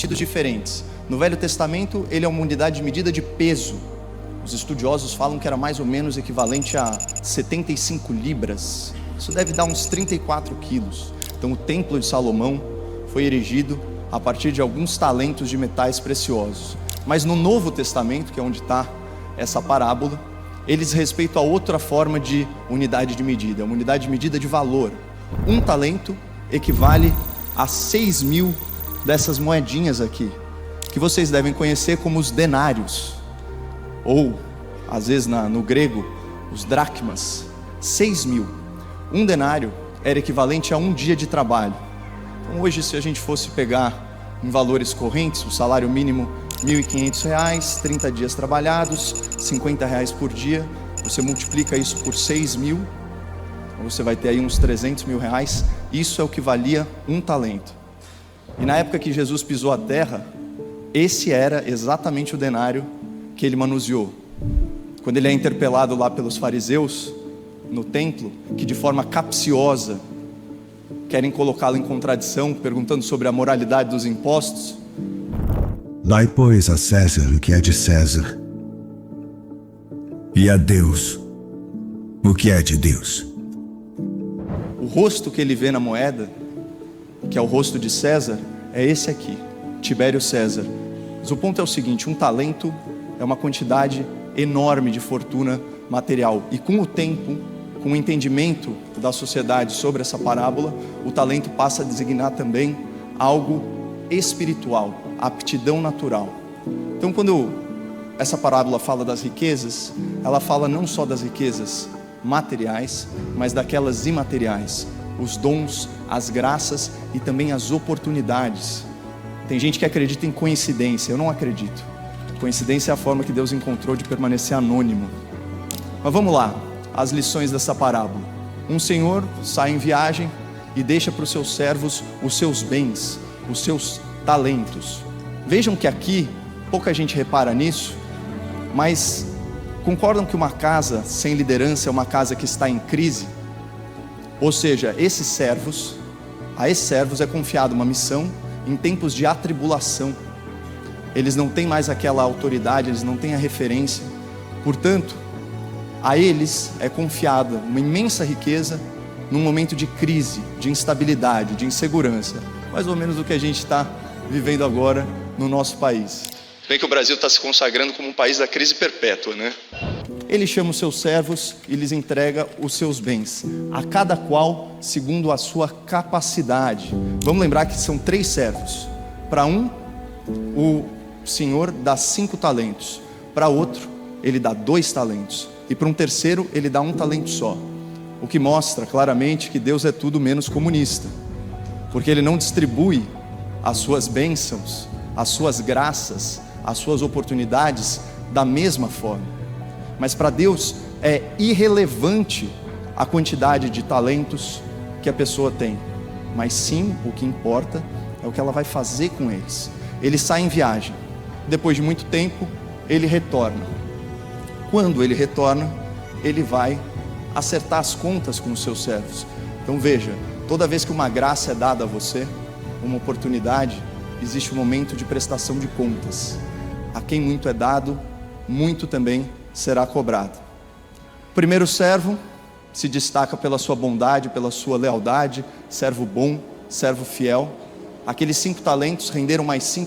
sentidos diferentes. No Velho Testamento, ele é uma unidade de medida de peso. Os estudiosos falam que era mais ou menos equivalente a 75 libras. Isso deve dar uns 34 quilos. Então o Templo de Salomão foi erigido a partir de alguns talentos de metais preciosos. Mas no Novo Testamento, que é onde está essa parábola, eles respeitam a outra forma de unidade de medida, uma unidade de medida de valor. Um talento equivale a 6.000 dessas moedinhas aqui, que vocês devem conhecer como os denários, ou às vezes no grego, os dracmas. 6.000. Um denário era equivalente a um dia de trabalho. Então hoje, se a gente fosse pegar em valores correntes, o salário mínimo R$1.500, 30 dias trabalhados, R$50 por dia, você multiplica isso por 6.000, você vai ter aí uns R$300 mil. Isso é o que valia um talento. E na época que Jesus pisou a terra, esse era exatamente o denário que ele manuseou. Quando ele é interpelado lá pelos fariseus no templo, que de forma capciosa querem colocá-lo em contradição, perguntando sobre a moralidade dos impostos. Dai, pois, a César o que é de César, e a Deus o que é de Deus. O rosto que ele vê na moeda, que é o rosto de César, é esse aqui, Tibério César. Mas o ponto é o seguinte: um talento é uma quantidade enorme de fortuna material. E com o tempo, com o entendimento da sociedade sobre essa parábola, o talento passa a designar também algo espiritual, aptidão natural. Então, quando essa parábola fala das riquezas, ela fala não só das riquezas materiais, mas daquelas imateriais, os dons, as graças e também as oportunidades. Tem gente que acredita em coincidência, eu não acredito. Coincidência é a forma que Deus encontrou de permanecer anônimo. Mas vamos lá, as lições dessa parábola. Um senhor sai em viagem e deixa para os seus servos os seus bens, os seus talentos. Vejam que aqui, pouca gente repara nisso, mas concordam que uma casa sem liderança é uma casa que está em crise? Ou seja, a esses servos é confiada uma missão em tempos de atribulação. Eles não têm mais aquela autoridade, eles não têm a referência. Portanto, a eles é confiada uma imensa riqueza num momento de crise, de instabilidade, de insegurança. Mais ou menos o que a gente está vivendo agora no nosso país. Bem que o Brasil está se consagrando como um país da crise perpétua, né? Ele chama os seus servos e lhes entrega os seus bens, a cada qual segundo a sua capacidade. Vamos lembrar que são 3 servos. Para um, o Senhor dá 5 talentos. Para outro, ele dá 2 talentos. E para um terceiro, ele dá 1 talento só. O que mostra claramente que Deus é tudo menos comunista, porque Ele não distribui as suas bênçãos, as suas graças, as suas oportunidades da mesma forma. Mas para Deus é irrelevante a quantidade de talentos que a pessoa tem, mas sim o que importa é o que ela vai fazer com eles. Ele sai em viagem, depois de muito tempo ele retorna. Quando ele retorna, ele vai acertar as contas com os seus servos. Então veja, toda vez que uma graça é dada a você, uma oportunidade, existe um momento de prestação de contas. A quem muito é dado, muito também será cobrado. O primeiro servo se destaca pela sua bondade, pela sua lealdade, servo bom, servo fiel. Aqueles 5 talentos renderam mais 5